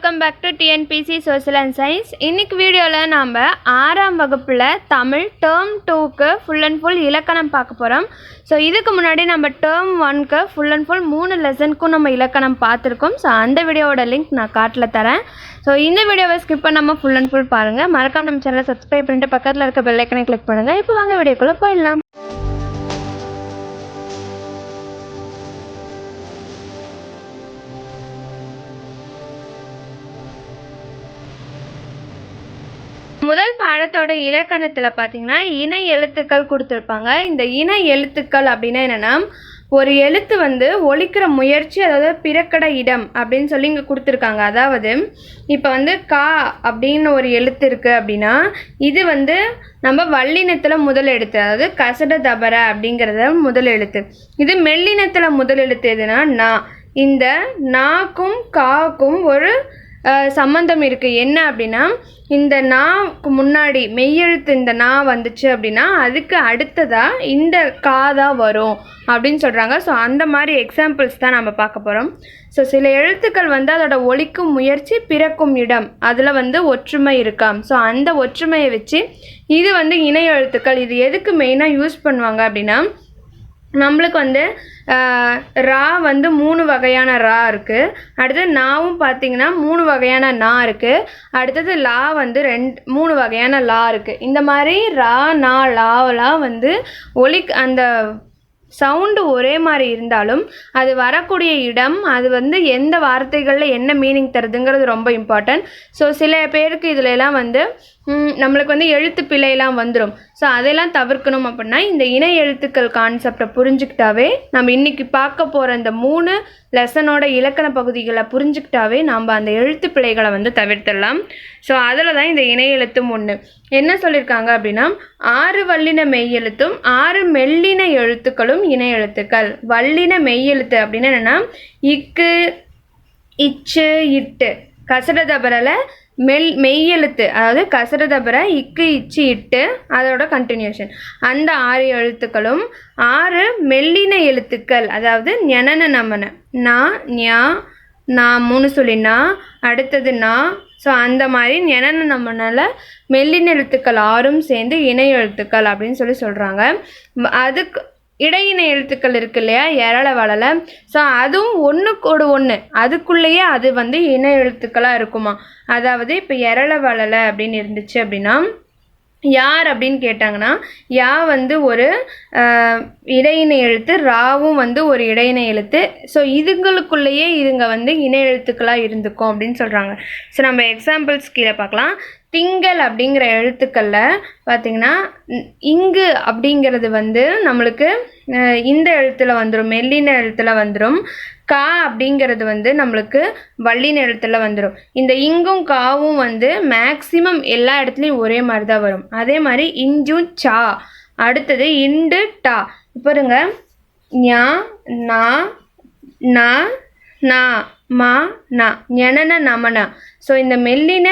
Welcome back to TNPSC social and science. இன்னைக்கு வீடியோவில் நாம் 6ஆம் வகுப்பில் தமிழ் டேர்ம் 2க்கு ஃபுல் அண்ட் ஃபுல் இலக்கணம் பார்க்க போகிறோம். ஸோ இதுக்கு முன்னாடி நம்ம டேர்ம் 1க்கு ஃபுல் அண்ட் ஃபுல் 3 லெசனுக்கும் நம்ம இலக்கணம் பார்த்துருக்கோம். ஸோ அந்த வீடியோவோட லிங்க் நான் காட்டில் தரேன். ஸோ இந்த வீடியோவை ஸ்கிப் பண்ணாமல் ஃபுல் அண்ட் ஃபுல் பாருங்கள். மறக்காம நம்ம சேனலை சப்ஸ்கிரைப் பண்ணிட்டு பக்கத்தில் இருக்க பெல் ஐக்கனை கிளிக் பண்ணுங்கள். இப்போ வாங்க வீடியோக்குள்ளே போயிடலாம். முதல் பாடத்தோட இலக்கணத்தில் பார்த்தீங்கன்னா இணை எழுத்துக்கள் கொடுத்துருப்பாங்க. இந்த இணை எழுத்துக்கள் அப்படின்னா என்னென்னா, ஒரு எழுத்து வந்து ஒலிக்கிற முயற்சி, அதாவது பிறக்கட இடம் அப்படின்னு சொல்லி இங்கே கொடுத்துருக்காங்க. அதாவது இப்போ வந்து கா அப்படின்னு ஒரு எழுத்து இருக்குது அப்படின்னா, இது வந்து நம்ம வல்லினத்தில் முதல் எழுத்து, அதாவது கசட தபர அப்படிங்கிறத முதல் எழுத்து. இது மெல்லினத்தில் முதல் எழுத்து எதுனா நா. இந்த நாக்கும் காக்கும் ஒரு சம்பந்தம் இருக்குது. என்ன அப்படின்னா, இந்த நாக்கு முன்னாடி மெய்யெழுத்து இந்த நா வந்துச்சு அப்படின்னா அதுக்கு அடுத்ததாக இந்த கா தான் வரும் அப்படின்னு சொல்கிறாங்க. ஸோ அந்த மாதிரி எக்ஸாம்பிள்ஸ் தான் நம்ம பார்க்க போகிறோம். ஸோ சில எழுத்துக்கள் வந்து அதோட ஒலிக்கும் முயற்சி, பிறக்கும் இடம், அதில் வந்து ஒற்றுமை இருக்காம். ஸோ அந்த ஒற்றுமையை வச்சு இது வந்து இணை எழுத்துக்கள். இது எதுக்கு மெயினாக யூஸ் பண்ணுவாங்க அப்படின்னா, நம்மளுக்கு வந்து ரா வந்து 3 வகையான ரா இருக்குது. அடுத்தது நாவும் பார்த்திங்கன்னா 3 வகையான நா இருக்குது. அடுத்தது லா வந்து 3 வகையான லா இருக்குது. இந்த மாதிரி ரா நா லாவெலாம் வந்து அந்த சவுண்டு ஒரே மாதிரி இருந்தாலும் அது வரக்கூடிய இடம், அது வந்து எந்த வார்த்தைகளில் என்ன மீனிங் தருதுங்கிறது ரொம்ப இம்பார்ட்டன்ட். ஸோ சில பேருக்கு இதில் எல்லாம் வந்து நம்மளுக்கு வந்து எழுத்து பிழையெல்லாம் வந்துடும். ஸோ அதெல்லாம் தவிர்க்கணும் அப்படின்னா இந்த இணை எழுத்துக்கள் கான்செப்டை புரிஞ்சுக்கிட்டாவே, நம்ம இன்றைக்கி பார்க்க போகிற இந்த 3 லெசனோட இலக்கண பகுதிகளை புரிஞ்சுக்கிட்டாவே நம்ம அந்த எழுத்து பிழைகளை வந்து தவிர்த்திடலாம். ஸோ அதில் தான் இந்த இணை எழுத்தும் ஒன்று. என்ன சொல்லியிருக்காங்க அப்படின்னா, 6 வல்லின மெய்யெழுத்தும் 6 மெல்லின எழுத்துக்களும் இணை எழுத்துக்கள். வல்லின மெய்யெழுத்து அப்படின்னு என்னென்னா இக்கு, இச்சு, இட்டு. கசடதபரில் மெய்யெழுத்து, அதாவது கசடதபர இக்கு, இச்சு, இட்டு, அதோட கண்டினியூஷன். அந்த 6 எழுத்துக்களும் 6 மெல்லின எழுத்துக்கள், அதாவது ஞனன நமன நா ஞா நா 3 சொல்லி நா, அடுத்தது நா. ஸோ அந்த மாதிரி ஞனன நமனால மெல்லின எழுத்துக்கள் 6ம் சேர்ந்து இணை எழுத்துக்கள் அப்படின்னு சொல்கிறாங்க. அதுக்கு இடையின எழுத்துக்கள் இருக்கு இல்லையா, எரள வளல. ஸோ அதுவும் ஒன்றுக்கோடு ஒன்று, அதுக்குள்ளேயே அது வந்து இணை எழுத்துக்களாக இருக்குமா. அதாவது இப்போ எரள வளல அப்படின்னு இருந்துச்சு அப்படின்னா, யார் அப்படின்னு கேட்டாங்கன்னா, யா வந்து ஒரு இடையினை எழுத்து, ராவும் வந்து ஒரு இடையினை எழுத்து. ஸோ இதுங்களுக்குள்ளேயே இதுங்க வந்து இணை எழுத்துக்களாக இருந்துக்கும் அப்படின்னு சொல்கிறாங்க. ஸோ நம்ம எக்ஸாம்பிள்ஸ் கீழே பார்க்கலாம். திங்கள் அப்படிங்கிற எழுத்துக்களில் பார்த்திங்கன்னா இங்கு அப்படிங்கிறது வந்து நம்மளுக்கு இந்த எழுத்தில் வந்துடும், மெல்லின எழுத்தில் வந்துடும். கா அப்படிங்கிறது வந்து நம்மளுக்கு வல்லின எழுத்தில் வந்துடும். இந்த இங்கும் காவும் வந்து மேக்சிமம் எல்லா இடத்துலையும் ஒரே மாதிரி தான் வரும். அதே மாதிரி இஞ்சும் சா. அடுத்தது இண்டு டா. பாருங்க, ஞா நா நா நா மா நா ஞனன நமன. ஸோ இந்த மெல்லின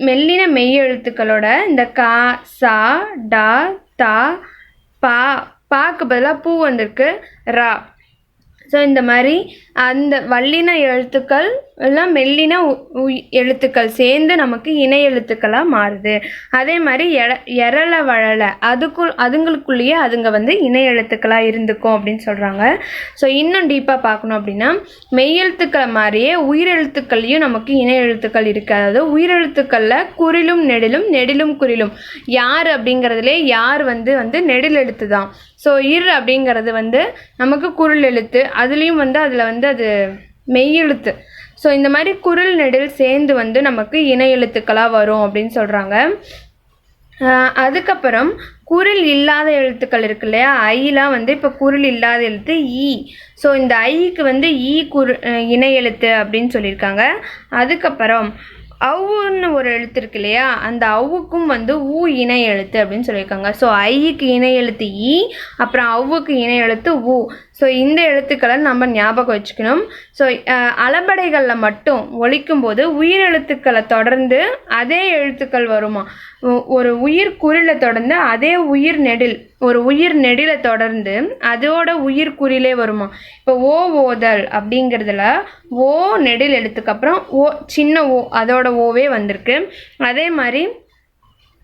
மெல்லின மெய் எழுத்துக்களோட இந்த கா சா டா தா பா, பாக்கு பதிலாக பூ வந்திருக்கு, ரா. ஸோ இந்த மாதிரி அந்த வல்லின எழுத்துக்கள் எல்லாம் மெல்லின எழுத்துக்கள் சேர்ந்து நமக்கு இணை எழுத்துக்களாக மாறுது. அதே மாதிரி எரள வளல அதுங்களுக்குள்ளேயே அதுங்க வந்து இணை எழுத்துக்களாக இருந்துக்கும் அப்படின்னு சொல்கிறாங்க. ஸோ இன்னும் டீப்பாக பார்க்கணும் அப்படின்னா, மெய்யெழுத்துக்களை மாதிரியே உயிரெழுத்துக்கள்லையும் நமக்கு இணை எழுத்துக்கள் இருக்குது. அதாவது உயிரெழுத்துக்களில் குறிலும் நெடிலும், நெடிலும் குறிலும். யார் அப்படிங்கிறதுலே யார் வந்து நெடில் எழுத்து தான். ஸோ அப்படிங்கிறது வந்து நமக்கு குரில் எழுத்து, அதுலேயும் வந்து அதில் வந்து அது மெய்யெழுத்து. ஸோ இந்த மாதிரி குரில் நெடில் சேர்ந்து வந்து நமக்கு இணை எழுத்துக்களாக வரும் அப்படின்னு சொல்கிறாங்க. அதுக்கப்புறம் குரில் இல்லாத எழுத்துக்கள் இருக்கு இல்லையா, ஐலாம் வந்து இப்போ குரில் இல்லாத எழுத்து ஈ. ஸோ இந்த ஐக்கு வந்து இணை எழுத்து அப்படின்னு சொல்லியிருக்காங்க. அதுக்கப்புறம் அவுன்னு ஒரு எழுத்து இருக்கு இல்லையா, அந்த அவுக்கும் வந்து ஊ இணை எழுத்து அப்படின்னு சொல்லியிருக்காங்க. ஸோ ஐக்கு இணை எழுத்து ஈ, அப்புறம் அவுக்கு இணை எழுத்து ஊ. ஸோ இந்த எழுத்துக்களை நம்ம ஞாபகம் வச்சுக்கணும். ஸோ அளபடைகளில் மட்டும் ஒலிக்கும்போது உயிரெழுத்துக்களை தொடர்ந்து அதே எழுத்துக்கள் வருமா, ஒரு உயிர் குறிலை தொடர்ந்து அதே உயிர் நெடில், ஒரு உயிர் நெடிலை தொடர்ந்து அதோட உயிர் குறிலே வருமா. இப்போ ஓ ஓதல் அப்படிங்கிறதுல ஓ நெடில் எழுத்துக்கு அப்புறம் ஓ சின்ன ஓ அதோட ஓவே வந்திருக்கு. அதே மாதிரி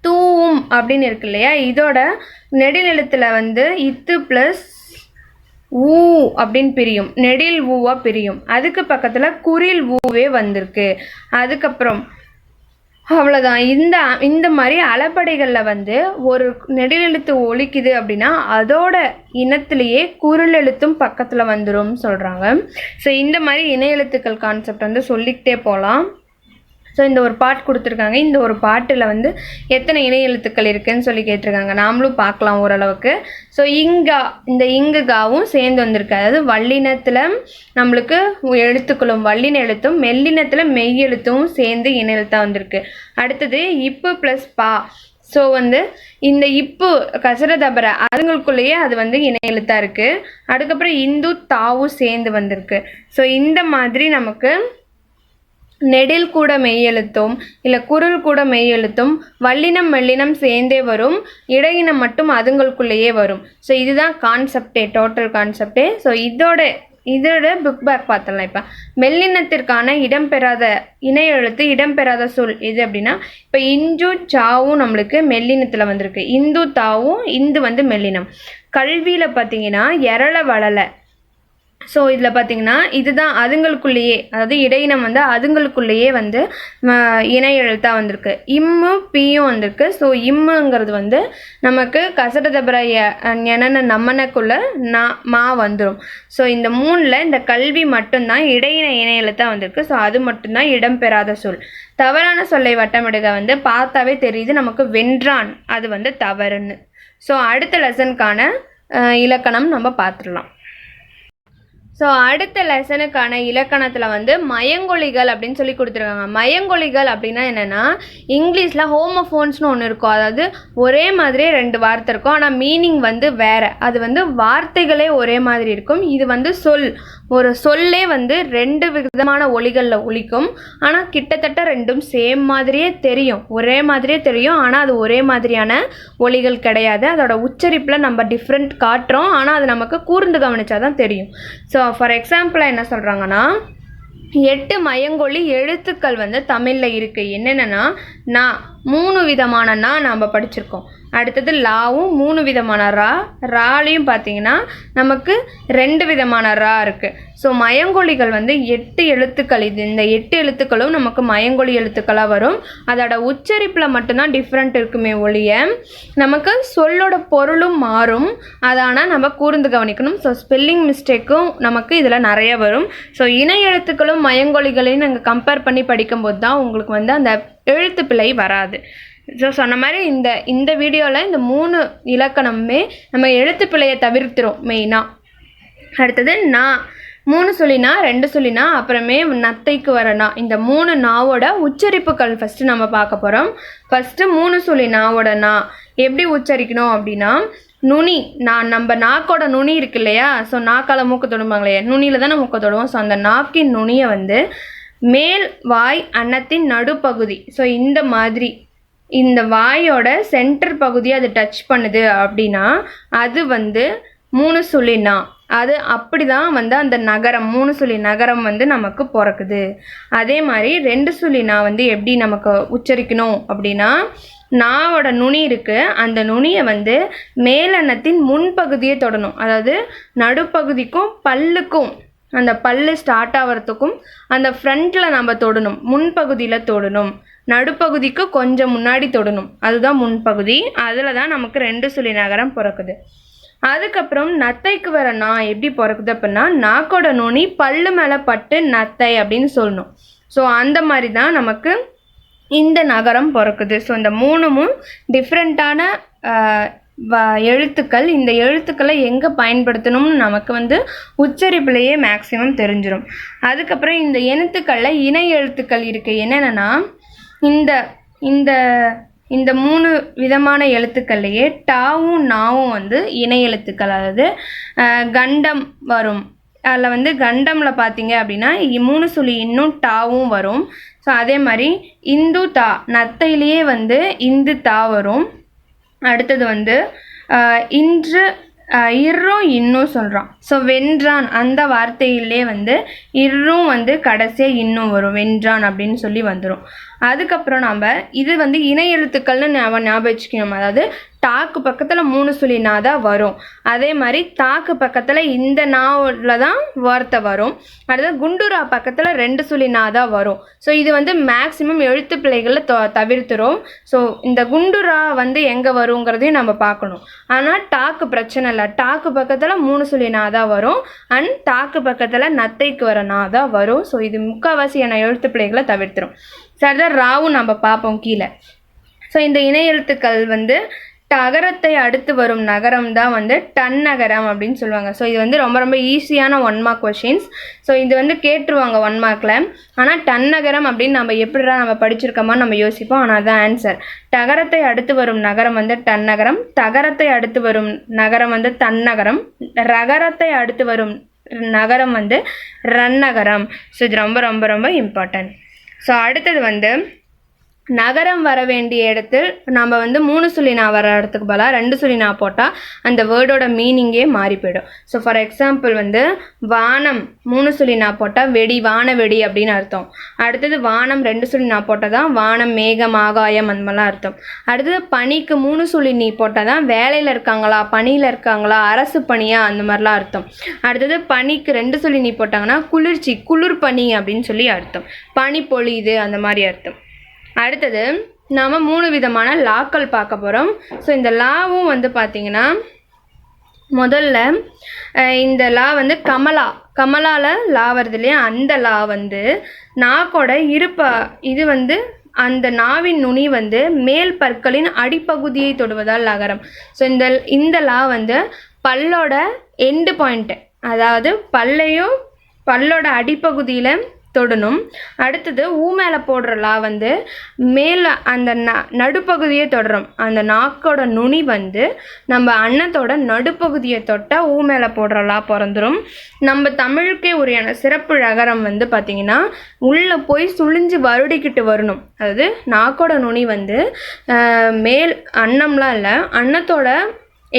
தூவும் அப்படின்னு இருக்கு இல்லையா, இதோட நெடில் எழுத்தில் வந்து இத்து ப்ளஸ் ஊ அப்படின்னு பிரியும், நெடில் ஊவா பிரியும். அதுக்கு பக்கத்தில் குறில் ஊவே வந்திருக்கு. அதுக்கப்புறம் அவ்வளோதான். இந்த மாதிரி அளபடைகளில் வந்து ஒரு நெடிலெழுத்து ஒலிக்குது அப்படின்னா அதோட இனத்திலேயே குரில் எழுத்தும் பக்கத்தில் வந்துடும் சொல்கிறாங்க. ஸோ இந்த மாதிரி இணை எழுத்துக்கள் கான்செப்ட் வந்து சொல்லிக்கிட்டே போகலாம். ஸோ இந்த ஒரு பாட்டு கொடுத்துருக்காங்க. இந்த ஒரு பாட்டில் வந்து எத்தனை இணை எழுத்துக்கள் இருக்குதுன்னு சொல்லி கேட்டிருக்காங்க. நாமளும் பார்க்கலாம் ஓரளவுக்கு. ஸோ இந்த இங்குகாவும் சேர்ந்து வந்திருக்கு. அதாவது வல்லினத்தில் நம்மளுக்கு எழுத்துக்களும் வல்லின எழுத்தும் மெல்லினத்தில் மெய் எழுத்தும் சேர்ந்து இணை எழுத்தாக வந்திருக்கு. அடுத்தது இப்பு ப்ளஸ் பா. ஸோ வந்து இந்த இப்பு கசரதபர அதுங்களுக்குள்ளேயே அது வந்து இணை எழுத்தாக இருக்குது. அதுக்கப்புறம் இந்து தாவும் சேர்ந்து வந்திருக்கு. ஸோ இந்த மாதிரி நமக்கு நெடில் கூட மெய்யெழுத்தும் இல்லை குரில் கூட மெய்யெழுத்தும் வல்லினம் மெல்லினம் சேர்ந்தே வரும், இடையினம் மட்டும் அதுங்களுக்குள்ளேயே வரும். ஸோ இதுதான் கான்செப்டே, டோட்டல் கான்செப்டே. ஸோ இதோட புக் பேக் பார்த்தலாம். இப்போ மெல்லினத்திற்கான இடம்பெறாத இணை எழுத்து இடம்பெறாத சொல் எது அப்படின்னா, இப்போ இஞ்சு சாவும் நம்மளுக்கு மெல்லினத்தில் வந்திருக்கு, இந்து தாவும் இந்து வந்து மெல்லினம். கல்வியில் பார்த்தீங்கன்னா எரள வளலை. ஸோ இதில் பார்த்தீங்கன்னா இதுதான் அதுங்களுக்குள்ளேயே, அதாவது இடையினம் வந்து அதுங்களுக்குள்ளேயே வந்து இணை எழுத்தாக வந்திருக்கு. இம்மு பியும் வந்திருக்கு. ஸோ இம்முங்கிறது வந்து நமக்கு கசடதபர என நம்மனக்குள்ள மா வந்துடும். ஸோ இந்த மூணில் இந்த கல்வி மட்டும்தான் இடையின இணை எழுத்தாக வந்திருக்கு. ஸோ அது மட்டும்தான் இடம்பெறாத சொல். தவறான சொல்லை வட்டமிடுக வந்து பார்த்தாவே தெரியுது நமக்கு வென்றான், அது வந்து தவறுன்னு. ஸோ அடுத்த லெசனுக்கான இலக்கணம் நம்ம பார்த்துடலாம். ஸோ அடுத்த லெசனுக்கான இலக்கணத்தில் வந்து மயங்கொலிகள் அப்படின்னு சொல்லி கொடுத்துருக்காங்க. மயங்கொலிகள் அப்படின்னா என்னென்னா, இங்கிலீஷில் ஹோமோஃபோன்ஸ்னு ஒன்று இருக்கும். அதாவது ஒரே மாதிரியே ரெண்டு வார்த்தை இருக்கும், ஆனால் மீனிங் வந்து வேறு. அது வந்து வார்த்தைகளே ஒரே மாதிரி இருக்கும். இது வந்து ஒரு சொல்லே வந்து ரெண்டு விதமான ஒலிகளில் ஒலிக்கும். ஆனால் கிட்டத்தட்ட ரெண்டும் சேம் மாதிரியே தெரியும், ஒரே மாதிரியே தெரியும். ஆனால் அது ஒரே மாதிரியான ஒலிகள் கிடையாது. அதோட உச்சரிப்பில் நம்ம டிஃப்ரெண்ட் காட்டுறோம், ஆனால் அது நமக்கு கூர்ந்து கவனிச்சா தான் தெரியும். ஸோ ஃபார் எக்ஸாம்பிளாக என்ன சொல்கிறாங்கன்னா, 8 மயங்கொலி எழுத்துக்கள் வந்து தமிழில் இருக்குது. என்னென்னா நா 3 விதமான நாம் படிச்சிருக்கோம். அடுத்தது லாவும் 3 விதமான ராலையும் பார்த்தீங்கன்னா நமக்கு 2 விதமான ரா இருக்குது. ஸோ மயங்கொலிகள் வந்து 8 எழுத்துக்கள். இந்த 8 எழுத்துக்களும் நமக்கு மயங்கொலி எழுத்துக்களாக வரும். அதோட உச்சரிப்பில் மட்டும்தான் டிஃப்ரெண்ட் இருக்குமே ஒழிய நமக்கு சொல்லோட பொருளும் மாறும். அதனால் நம்ம கூர்ந்து கவனிக்கணும். ஸோ ஸ்பெல்லிங் மிஸ்டேக்கும் நமக்கு இதில் நிறைய வரும். ஸோ இணை எழுத்துக்களும் மயங்கொலிகளையும் நாங்கள் கம்பேர் பண்ணி படிக்கும்போது தான் உங்களுக்கு வந்து அந்த எழுத்து பிழை வராது. ஸோ சொன்ன மாதிரி இந்த வீடியோவில் இந்த 3 இலக்கணமுமே நம்ம எழுத்து பிழையை தவிர்த்துரும் மெயினாக. அடுத்தது நான் 3 சொல்லினா 2 சொல்லினா அப்புறமே நத்தைக்கு வரனா, இந்த 3 நாவோட உச்சரிப்புகள் ஃபஸ்ட்டு நம்ம பார்க்க போகிறோம். ஃபஸ்ட்டு 3 சொல்லி நாவோட எப்படி உச்சரிக்கணும் அப்படின்னா, நுனி நம்ம நாக்கோட நுனி இருக்கு இல்லையா. ஸோ நாக்கால் மூக்கு தொடுவாங்களே, நுனியில் தானே மூக்க தொடுவோம். ஸோ அந்த நாக்கின் நுனியை வந்து மேல் வாய் அன்னத்தின் நடுப்பகுதி, ஸோ இந்த மாதிரி இந்த வாயோட சென்டர் பகுதியை அது டச் பண்ணுது அப்படின்னா அது வந்து 3 சொல்லினா. அது அப்படி தான் வந்து அந்த நகரம் 3 சொல்லி நகரம் வந்து நமக்கு பிறக்குது. அதே மாதிரி 2 சொல்லினா வந்து எப்படி நமக்கு உச்சரிக்கணும் அப்படின்னா, நாவோட நுனி இருக்குது, அந்த நுனியை வந்து மேலன்னத்தின் முன்பகுதியை தொடணும். அதாவது நடுப்பகுதிக்கும் பல்லுக்கும், அந்த பல்லு ஸ்டார்ட் ஆகிறதுக்கும் அந்த ஃப்ரண்ட்டில் நம்ம தொடணும், முன்பகுதியில் தொடணும். நடுப்பகுதிக்கு கொஞ்சம் முன்னாடி தொடணும், அதுதான் முன்பகுதி. அதில் தான் நமக்கு 2 சொல்லி நகரம் பிறக்குது. அதுக்கப்புறம் நத்தைக்கு வர எப்படி பிறக்குது அப்படின்னா, நாக்கோட நுனி பல்லு மேலே பட்டு நத்தை அப்படின்னு சொல்லணும். ஸோ அந்த மாதிரி தான் நமக்கு இந்த நகரம் பிறக்குது. ஸோ இந்த 3ம் டிஃப்ரெண்ட்டான எழுத்துக்கள். இந்த எழுத்துக்களை எங்கே பயன்படுத்தணும்னு நமக்கு வந்து உச்சரிப்புலேயே மேக்ஸிமம் தெரிஞ்சிடும். அதுக்கப்புறம் இந்த எழுத்துக்களில் இணை எழுத்துக்கள் இருக்குது. என்னென்னா இந்த இந்த 3 விதமான எழுத்துக்கள்லையே டாவும் நாவும் வந்து இணை எழுத்துக்கள். அதாவது கண்டம் வரும். அதில் வந்து கண்டமில் பார்த்தீங்க அப்படின்னா 3 சுழி இன்னும் டாவும் வரும். ஸோ அதே மாதிரி இந்து தா நத்தையிலேயே வந்து இந்து தா வரும். அடுத்தது வந்து இன்று இர்ரும் இன்னும் சொல்கிறான். ஸோ வென்றான் அந்த வார்த்தையிலே வந்து இர்ரும் வந்து கடைசியாக இன்னும் வரும், வென்றான் அப்படின்னு சொல்லி வந்துடும். அதுக்கப்புறம் நம்ம இது வந்து இணை எழுத்துக்கள்னு ஞாபகம் வச்சுக்கணும். அதாவது டாக்கு பக்கத்தில் 3 சுழி நா தான் வரும். அதே மாதிரி தாக்கு பக்கத்தில் இந்த நாவில் தான் வார்த்தை வரும். அடுத்தது குண்டுரா பக்கத்தில் 2 சுழி நா தான் வரும். ஸோ இது வந்து மேக்சிமம் எழுத்து பிழைகளில் தவிர்த்துரும். ஸோ இந்த குண்டுரா வந்து எங்கே வருங்கிறதையும் நம்ம பார்க்கணும். ஆனால் டாக்கு பிரச்சனை இல்லை. டாக்கு பக்கத்தில் 3 சுழி நா தான் வரும். அண்ட் தாக்கு பக்கத்தில் நத்தைக்கு வர நா தான் வரும். ஸோ இது முக்கால்வாசியான எழுத்து பிழைகளை தவிர்த்துரும். சரிதான். ராவும் நம்ம பார்ப்போம் கீழே. ஸோ இந்த இணை எழுத்துக்கள் வந்து தகரத்தை அடுத்து வரும் நகரம் தான் வந்து டன்னகரம் அப்படின்னு சொல்லுவாங்க. ஸோ இது வந்து ரொம்ப ரொம்ப ஈஸியான 1 மார்க் கொஷின்ஸ். ஸோ இது வந்து கேட்டுருவாங்க 1 மார்க்கில். ஆனால் டன்னகரம் அப்படின்னு நம்ம எப்படிடா நம்ம படிச்சிருக்கோமா நம்ம யோசிப்போம். ஆனால் அதுதான் ஆன்சர். தகரத்தை அடுத்து வரும் நகரம் வந்து டன்னகரம், தகரத்தை அடுத்து வரும் நகரம் வந்து தன்னகரம், ரகரத்தை அடுத்து வரும் நகரம் வந்து ரன்னகரம். ஸோ இது ரொம்ப ரொம்ப ரொம்ப இம்பார்ட்டன்ட். ஸோ அடுத்தது வந்து நகரம் வர வேண்டிய இடத்தில் நம்ம வந்து 3 சுழி நா வர இடத்துக்கு பதிலாக 2 சுழி நா போட்டால் அந்த வேர்டோட மீனிங்கே மாறி போயிடும். ஸோ ஃபார் எக்ஸாம்பிள் வந்து வானம் 3 சுழி நா போட்டால் வெடி, வான வெடி அப்படின்னு அர்த்தம். அடுத்தது வானம் 2 சுழி நா போட்டால் தான் வானம், மேகம், ஆகாயம் அந்த மாதிரிலாம் அர்த்தம். அடுத்தது பனிக்கு 3 சுழி நீ போட்டால் தான் வேலையில் இருக்காங்களா, பனியில் இருக்காங்களா, அரசு பனியா அந்த மாதிரிலாம் அர்த்தம். அடுத்தது பனிக்கு 2 சுழி நீ போட்டாங்கன்னா குளிர்ச்சி, குளிர் பனி அப்படின்னு சொல்லி அர்த்தம். பனி பொழியுது அந்த மாதிரி அர்த்தம். அடுத்தது நாம் 3 விதமான லாக்கள் பார்க்க போகிறோம். ஸோ இந்த லாவும் வந்து பார்த்திங்கன்னா முதல்ல இந்த லா வந்து கமலாவில் லா வருது இல்லையா, அந்த லா வந்து நாக்கோட இது வந்து அந்த நாவின் நுனி வந்து மேல் பற்களின் அடிப்பகுதியை தொடுவதால் லகரம். ஸோ இந்த லா வந்து பல்லோட எண்டு பாயிண்ட்டு, அதாவது பல்லோட அடிப்பகுதியில் தொடணும். அடுத்தது ஊ மேலே போடுற லா வந்து மேலே அந்த நடுப்பகுதியை தொடரும். அந்த நாக்கோட நுனி வந்து நம்ம அன்னத்தோட நடுப்பகுதியை தொட்டால் ஊ மேலே போடுற லா பிறந்துடும். நம்ம தமிழுக்கே உரியான சிறப்பு ழகரம் வந்து பார்த்திங்கன்னா உள்ளே போய் சுழிஞ்சு வருடிக்கிட்டு வரணும். அதாவது நாக்கோட நுனி வந்து மேல் அன்னம்லாம் இல்லை, அன்னத்தோட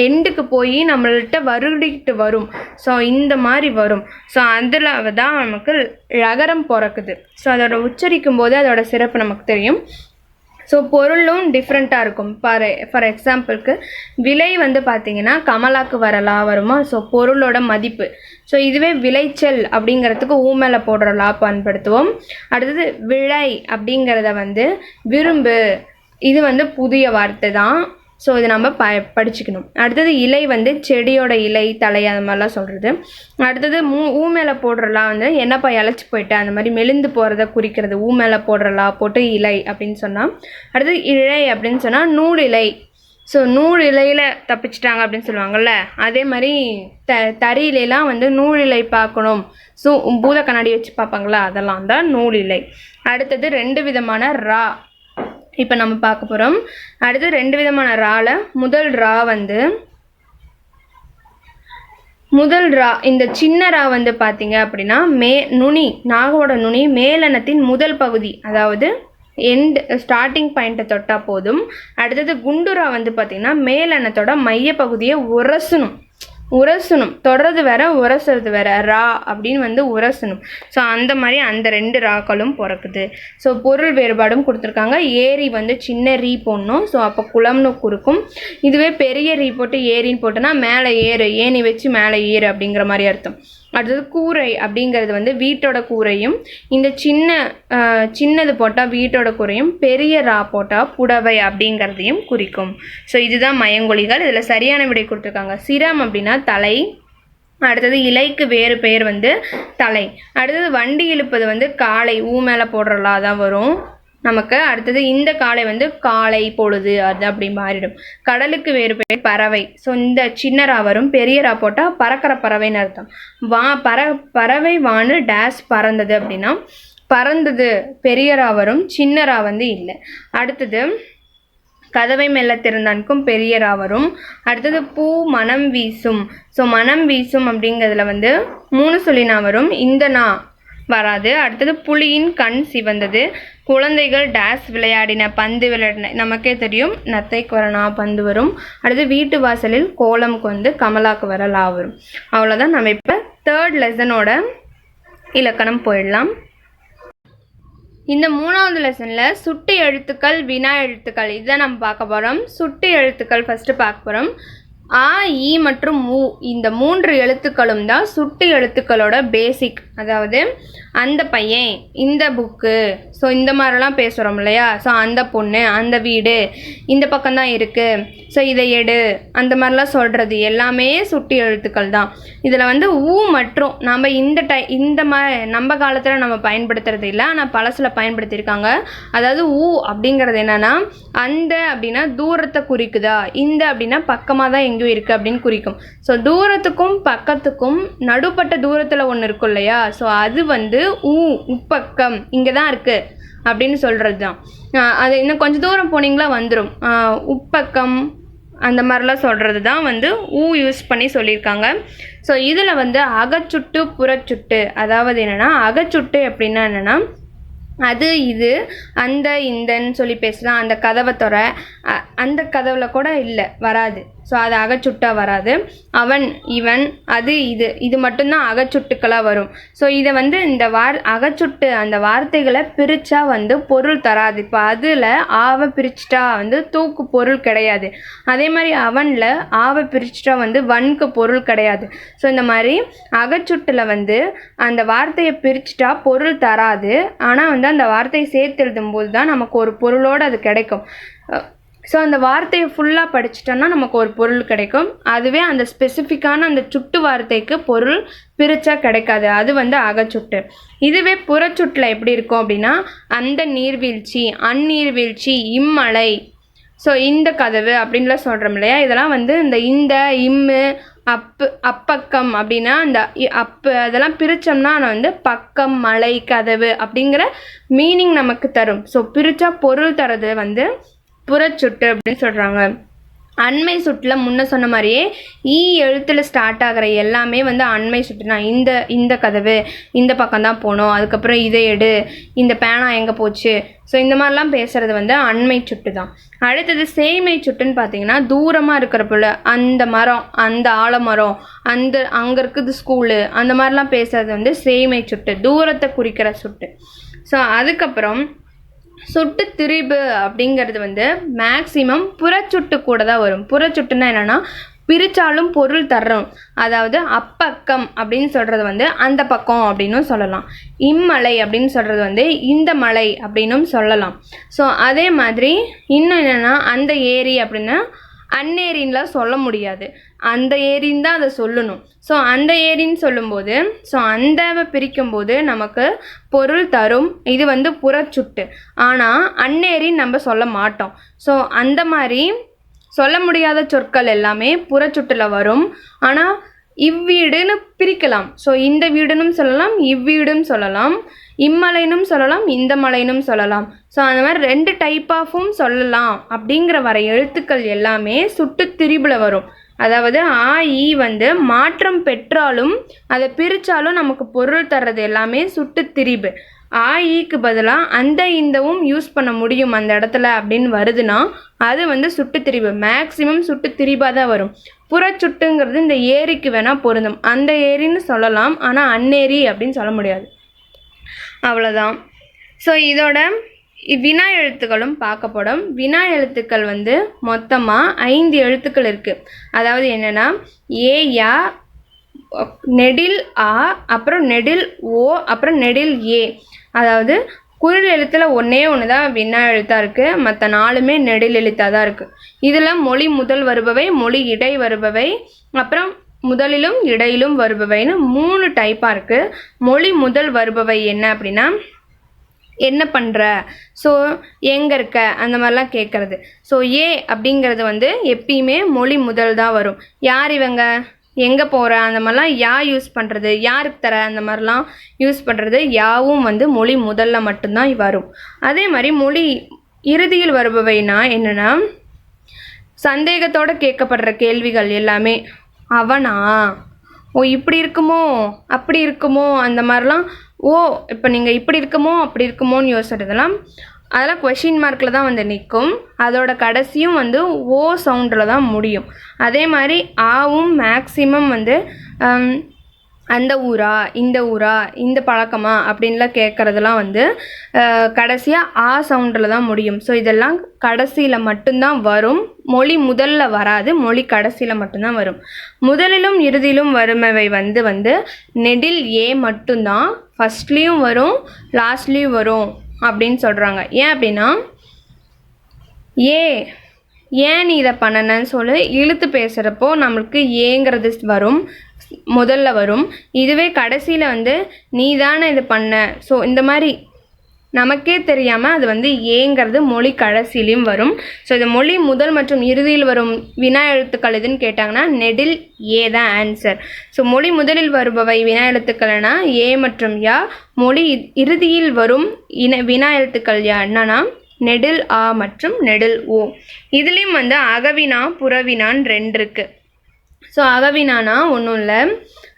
எண்டுக்கு போய் நம்மள்கிட்ட வருடிக்கிட்டு வரும். ஸோ இந்த மாதிரி வரும். ஸோ அதில் தான் நமக்கு ழகரம் பிறக்குது. ஸோ அதோட உச்சரிக்கும் போது அதோட சிறப்பு நமக்கு தெரியும். ஸோ பொருளும் டிஃப்ரெண்ட்டாக இருக்கும். ஃபார் எக்ஸாம்பிளுக்கு விலை வந்து பார்த்திங்கன்னா கமலாக்கு வரலா வருமா. ஸோ பொருளோட மதிப்பு. ஸோ இதுவே விளைச்சல் அப்படிங்கிறதுக்கு ஊ மேலே போடுற லா பயன்படுத்துவோம். அடுத்தது விளை அப்படிங்கிறத வந்து விரும்பு, இது வந்து புதிய வார்த்தை தான். ஸோ இது நம்ம படிச்சுக்கணும். அடுத்தது இலை வந்து செடியோட இலை, தலை அந்த மாதிரிலாம் சொல்கிறது. அடுத்தது ஊ மேலே போடுறலாம் வந்து என்னப்பா இழைச்சி போயிட்டு அந்த மாதிரி மெலிந்து போகிறத குறிக்கிறது. ஊ மேலே போடுறலா போட்டு இலை அப்படின்னு சொன்னால். அடுத்தது இழை அப்படின்னு சொன்னால் நூல் இலை. ஸோ நூல் இலையில் தப்பிச்சிட்டாங்க அப்படின்னு சொல்லுவாங்கள்ல, அதே மாதிரி தறியிலாம் வந்து நூல் இலை பார்க்கணும். ஸோ பூத கண்ணாடி வச்சு பார்ப்பாங்களா, அதெல்லாம் தான் நூல் இலை. அடுத்தது 2 விதமான ரா இப்போ நம்ம பார்க்க போகிறோம். அடுத்து 2 விதமான ரால முதல் ரா இந்த சின்ன ரா வந்து பார்த்தீங்க அப்படின்னா நாகோட நுனி மேலனத்தின் முதல் பகுதி, அதாவது ஸ்டார்டிங் பாயிண்ட்டை தொட்டால் போதும். அடுத்தது குண்டுரா வந்து பார்த்திங்கன்னா மேலனத்தோட மைய பகுதியை உரசணும். தொடர்றது வேற, உரசுறது வேற. ரா அப்படின்னு வந்து உரசணும். ஸோ அந்த மாதிரி அந்த 2 ராக்களும் பிறக்குது. ஸோ பொருள் வேறுபாடும் கொடுத்துருக்காங்க. ஏரி வந்து சின்ன ரீ போடணும். ஸோ அப்போ குளம்னு கொடுக்கும். இதுவே பெரிய ரீ போட்டு ஏரின்னு போட்டோன்னா மேலே ஏறு, ஏணி வச்சு மேலே ஏறு அப்படிங்கிற மாதிரி அர்த்தம். அடுத்தது கூரை அப்படிங்கிறது வந்து வீட்டோட கூரையும், இந்த சின்னது போட்டால் வீட்டோட கூரையும், பெரிய ரா போட்டால் புடவை அப்படிங்கிறதையும் குறிக்கும். ஸோ இதுதான் மயங்கொலிகள். இதில் சரியான விடை கொடுத்துருக்காங்க. சிரம் அப்படின்னா தலை. அடுத்தது இலைக்கு வேறு பெயர் வந்து தலை. அடுத்தது வண்டி இழுப்பது வந்து காளை, ஊ மேலே போடுறலா தான் வரும் நமக்கு. அடுத்தது இந்த காளை வந்து காலை பொழுது அது அப்படி மாறிடும். கடலுக்கு வேறு பெயர் பறவை. ஸோ இந்த சின்னரா வரும், பெரியரா போட்டால் பறக்கிற பறவைன்னு அர்த்தம். பறவை வானு டேஸ் பறந்தது அப்படின்னா பறந்தது பெரியரா வரும், சின்னரா வந்து இல்லை. அடுத்தது கதவை மெல்ல திறந்தானுக்கும் பெரிய ரா வரும். அடுத்தது பூ மனம் வீசும். ஸோ மனம் வீசும் அப்படிங்கிறதுல வந்து 3 சொல்லினா வரும், இந்த நா வராது. அடுத்தது புலியின் கண் சிவந்தது. குழந்தைகள் டேஸ் விளையாடின, பந்து விளையாடின, நமக்கே தெரியும் நத்தை கொரனா பந்து வரும். அடுத்து வீட்டு வாசலில் கோலம்க்கு வந்து கமலாக்கு வர லா வரும். அவ்வளோதான். நம்ம இப்போ 3rd லெசனோட இலக்கணம் போயிடலாம். இந்த 3வது லெசனில் சுட்டு எழுத்துக்கள், வினா எழுத்துக்கள் இதுதான் நம்ம பார்க்க போகிறோம். சுட்டு எழுத்துக்கள் ஃபஸ்ட்டு பார்க்க போகிறோம். ஆ, ஈ மற்றும் ஊ இந்த 3 எழுத்துக்களும் தான் சுட்டு எழுத்துக்களோட பேசிக். அதாவது அந்த பையன், இந்த புக்கு, ஸோ இந்த மாதிரிலாம் பேசுகிறோம் இல்லையா. ஸோ அந்த பொண்ணு, அந்த வீடு இந்த பக்கம்தான் இருக்குது, ஸோ இதை எடு, அந்த மாதிரிலாம் சொல்கிறது எல்லாமே சுட்டு எழுத்துக்கள் தான். இதில் வந்து ஊ மற்றும் நம்ம இந்த நம்ம காலத்தில் நம்ம பயன்படுத்துறது இல்லை, ஆனால் பழசில் பயன்படுத்தியிருக்காங்க. அதாவது ஊ அப்படிங்கிறது என்னென்னா, அந்த அப்படின்னா தூரத்தை குறிக்குதா, இந்த அப்படின்னா பக்கமாக தான் எங்கேயும் இருக்குது அப்படின்னு குறிக்கும். ஸோ தூரத்துக்கும் பக்கத்துக்கும் நடுப்பட்ட தூரத்தில் ஒன்று இருக்கும் இல்லையா, ஸோ அது வந்து உப்பக்கம் இங்கே தான் இருக்குது அப்படின்னு சொல்கிறது தான். அது இன்னும் கொஞ்சம் தூரம் போனீங்களா வந்துடும். உப்பக்கம் அந்த மாதிரிலாம் சொல்கிறது தான் வந்து ஊ யூஸ் பண்ணி சொல்லியிருக்காங்க. ஸோ இதில் வந்து அகச்சுட்டு புறச்சுட்டு, அதாவது என்னென்னா அகச்சுட்டு அப்படின்னா என்னென்னா அது இது அந்த இந்தன்னு சொல்லி பேசலாம். அந்த கதவை துற, அந்த கதவில் கூட இல்லை வராது. ஸோ அது அகச்சுட்டாக வராது. அவன், இவன், அது இது மட்டும்தான் அகச்சுட்டுக்களாக வரும். ஸோ இதை வந்து இந்த அகச்சுட்டு அந்த வார்த்தைகளை பிரித்தா வந்து பொருள் தராது. இப்போ அதில் ஆவை பிரிச்சுட்டா வந்து தூக்கு பொருள் கிடையாது. அதே மாதிரி அவனில் ஆவை பிரிச்சுட்டா வந்து வன்க்கு பொருள் கிடையாது. ஸோ இந்த மாதிரி அகச்சுட்டில் வந்து அந்த வார்த்தையை பிரிச்சுட்டா பொருள் தராது. ஆனால் வந்து அந்த வார்த்தையை சேர்த்து எழுதும்போது தான் நமக்கு ஒரு பொருளோடு அது கிடைக்கும். ஸோ அந்த வார்த்தையை ஃபுல்லாக படிச்சிட்டோன்னா நமக்கு ஒரு பொருள் கிடைக்கும். அதுவே அந்த ஸ்பெசிஃபிக்கான அந்த சுட்டு வார்த்தைக்கு பொருள் பிரித்தா கிடைக்காது. அது வந்து அகச்சுட்டு. இதுவே புறச்சுட்டில் எப்படி இருக்கும் அப்படின்னா, அந்த நீர்வீழ்ச்சி, அந்நீர்வீழ்ச்சி, இம்மலை, ஸோ இந்த கதவு அப்படின்லாம் சொல்கிறோம் இல்லையா. இதெல்லாம் வந்து இந்த இம்மு அப்பக்கம் அப்படின்னா அந்த அதெல்லாம் பிரித்தோம்னா வந்து பக்கம், மலை, கதவு அப்படிங்கிற மீனிங் நமக்கு தரும். ஸோ பிரித்தா பொருள் தரது வந்து புறச்சுட்டு அப்படின்னு சொல்கிறாங்க. அண்மை சுட்டில் முன்ன சொன்ன மாதிரியே ஈ எழுத்தில் ஸ்டார்ட் ஆகிற எல்லாமே வந்து அண்மை சுட்டுனா, இந்த கதவு இந்த பக்கம்தான் போகணும், அதுக்கப்புறம் இதை எடு, இந்த பேனா எங்கே போச்சு, ஸோ இந்த மாதிரிலாம் பேசுகிறது வந்து அண்மை சுட்டு தான். அடுத்தது சேய்மை சுட்டுன்னு பார்த்தீங்கன்னா, தூரமாக இருக்கிற போல் அந்த மரம், அந்த ஆலமரம், அங்கே இருக்குது ஸ்கூலு, அந்த மாதிரிலாம் பேசுகிறது வந்து சேய்மை சுட்டு, தூரத்தை குறிக்கிற சுட்டு. ஸோ அதுக்கப்புறம் சுட்டு திரிபு அப்படிங்கிறது வந்து மேக்சிமம் புறச்சுட்டு கூட தான் வரும். புறச்சுட்டுன்னா என்னென்னா பிரித்தாலும் பொருள் தர்றோம். அதாவது அப்பக்கம் அப்படின்னு சொல்கிறது வந்து அந்த பக்கம் அப்படின்னும் சொல்லலாம். இம்மலை அப்படின்னு சொல்கிறது வந்து இந்த மலை அப்படின்னும் சொல்லலாம். ஸோ அதே மாதிரி இன்னும் என்னென்னா அந்த ஏரி அப்படின்னா அந்நேரின்லாம் சொல்ல முடியாது, அந்த ஏரின்னு தான் அதை சொல்லணும். ஸோ அந்த ஏரின்னு சொல்லும்போது ஸோ அந்த பிரிக்கும்போது நமக்கு பொருள் தரும். இது வந்து புறச்சுட்டு. ஆனால் அந்நேரின்னு நம்ம சொல்ல மாட்டோம். ஸோ அந்த மாதிரி சொல்ல முடியாத சொற்கள் எல்லாமே புறச்சுட்டில் வரும். ஆனால் இவ்வீடுன்னு பிரிக்கலாம். ஸோ இந்த வீடுன்னு சொல்லலாம், இவ்வீடுன்னு சொல்லலாம், இம்மலைனும் சொல்லலாம், இந்த மலைனும் சொல்லலாம். ஸோ அந்த மாதிரி 2 டைப் ஆஃபும் சொல்லலாம். அப்படிங்கிற வர எழுத்துக்கள் எல்லாமே சுட்டு திரிபில் வரும். அதாவது ஆ, ஈ வந்து மாற்றம் பெற்றாலும் அதை பிரித்தாலும் நமக்கு பொருள் தர்றது எல்லாமே சுட்டு திரிபு. ஆ, ஈக்கு பதிலாக அந்த இந்தவும் யூஸ் பண்ண முடியும் அந்த இடத்துல அப்படின்னு வருதுன்னா அது வந்து சுட்டு திரிபு. மேக்சிமம் சுட்டு திரிபாக தான் வரும். புறச்சுட்டுங்கிறது இந்த ஏரிக்கு வேணால் பொருந்தும். அந்த ஏரின்னு சொல்லலாம், ஆனால் அந்நேரி அப்படின்னு சொல்ல முடியாது. அவ்வளோதான். ஸோ இதோட வினா எழுத்துக்களும் பார்க்கப்படும். வினா எழுத்துக்கள் வந்து மொத்தமாக 5 எழுத்துக்கள் இருக்குது. அதாவது என்னென்னா ஏ, யா, நெடில் ஆ, அப்புறம் நெடில் ஓ, அப்புறம் நெடில் ஏ. அதாவது குரில் எழுத்தில் ஒன்றே தான் வினா எழுத்தாக இருக்குது, மற்ற 4மே நெடில் எழுத்தாக தான் இருக்குது. இதில் மொழி முதல் வருபவை, மொழி இடை வருபவை, அப்புறம் முதலிலும் இடையிலும் வருபவைன்னு 3 டைப்பாக இருக்குது. மொழி முதல் வருபவை என்ன அப்படின்னா என்ன பண்ணுற, ஸோ எங்கே இருக்க, அந்த மாதிரிலாம் கேட்குறது. ஸோ ஏ அப்படிங்கிறது வந்து எப்பயுமே மொழி முதல் தான் வரும். யார் இவங்க, எங்கே போகிற, அந்த மாதிரிலாம் யா யூஸ் பண்ணுறது, யாருக்கு தர, அந்த மாதிரிலாம் யூஸ் பண்ணுறது யாவும் வந்து மொழி முதல்ல மட்டும்தான் வரும். அதே மாதிரி மொழி இறுதியில் வருபவைனா என்னென்னா சந்தேகத்தோடு கேட்கப்படுற கேள்விகள் எல்லாமே அவனா, ஓ இப்படி இருக்குமோ அப்படி இருக்குமோ அந்த மாதிரிலாம், ஓ இப்போ நீங்கள் இப்படி இருக்குமோ அப்படி இருக்குமோன்னு யோசிக்கிறதுலாம் அதெல்லாம் கொஷின் மார்க்கில் தான் வந்து நிற்கும். அதோட கடைசியும் வந்து ஓ சவுண்டில் தான் முடியும். அதே மாதிரி ஆவும் மேக்ஸிமம் வந்து அந்த ஊரா இந்த ஊரா இந்த பழக்கமா அப்படின்லாம் கேட்குறதுலாம் வந்து கடைசியாக ஆ சவுண்டில் தான் முடியும். ஸோ இதெல்லாம் கடைசியில் மட்டும்தான் வரும். மொழி முதல்ல வராது, மொழி கடைசியில் மட்டும்தான் வரும். முதலிலும் இறுதியிலும் வருமவை வந்து நெடில் ஏ மட்டும்தான் ஃபஸ்ட்லேயும் வரும் லாஸ்ட்லேயும் வரும் அப்படின்னு சொல்கிறாங்க. ஏன் அப்படின்னா ஏன் நீ இதை பண்ணனன்னு சொல்லி இழுத்து பேசுகிறப்போ நம்மளுக்கு ஏங்கிறது வரும், முதல்ல வரும். இதுவே கடைசியில் வந்து நீ தானே இது பண்ண, ஸோ இந்த மாதிரி நமக்கே தெரியாமல் அது வந்து ஏங்கிறது மொழி கடைசியிலையும் வரும். ஸோ இது மொழி முதல் மற்றும் இறுதியில் வரும் வினா எழுத்துக்கள் எதுன்னு கேட்டாங்கன்னா நெடில் ஏ தான் ஆன்சர். ஸோ மொழி முதலில் வருபவை வினா எழுத்துக்கள்னா ஏ மற்றும் யா. மொழி இறுதியில் வரும் வினா எழுத்துக்கள் என்னன்னா நெடில் ஆ மற்றும் நெடில் ஓ. இதுலேயும் வந்து அகவினா புறவினான்னு 2 இருக்குது. ஸோ அகவினானா ஒன்றும் இல்லை,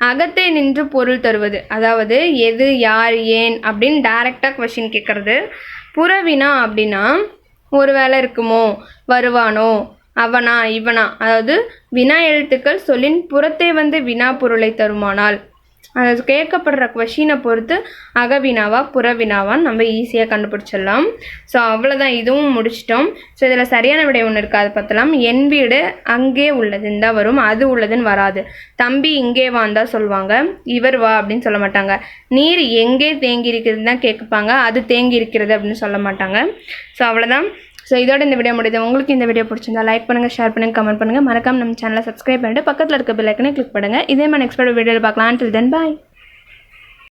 அகத்தை நின்று பொருள் தருவது, அதாவது எது யார் ஏன் அப்படின்னு டைரெக்டாக கொஷின் கேட்குறது. புறவினா அப்படின்னா ஒரு வேலை இருக்குமோ, வருவானோ, அவனா இவனா, அதாவது வினா எழுத்துக்கள் சொல்லின் புறத்தை வந்து வினா பொருளை தருமானால் அது கேட்கப்படுற கொஷினை பொறுத்து அகவினாவா புறவினாவான்னு நம்ம ஈஸியாக கண்டுபிடிச்சிடலாம். ஸோ அவ்வளோதான், இதுவும் முடிச்சிட்டோம். ஸோ இதில் சரியான விடை ஒன்று இருக்குது, அதை பார்த்தலாம். என் வீடு அங்கே உள்ளதுன்னு தான் வரும், அது உள்ளதுன்னு வராது. தம்பி இங்கே வாந்தான் சொல்லுவாங்க, இவர் வா அப்படின்னு சொல்ல மாட்டாங்க. நீர் எங்கே தேங்கி இருக்கிறதுன்னு தான் கேட்பாங்க, அது தேங்கி இருக்கிறது அப்படின்னு சொல்ல மாட்டாங்க. ஸோ அவ்வளோதான். ஸோ இதோட இந்த வீடியோ முடியுது. உங்களுக்கு இந்த வீடியோ பிடிச்சிருந்தா லைக் பண்ணுங்கள், ஷேர் பண்ணுங்கள், கமெண்ட் பண்ணுங்கள். மறக்காம நம்ம சேனலை சப்ஸ்கிரைப் பண்ணிட்டு பக்கத்தில் இருக்க பெல் ஐக்கனை கிளிக் பண்ணுங்கள். இதே மாதிரி நெக்ஸ்ட் வீடியோவில் பார்க்கலாம். Until then, bye.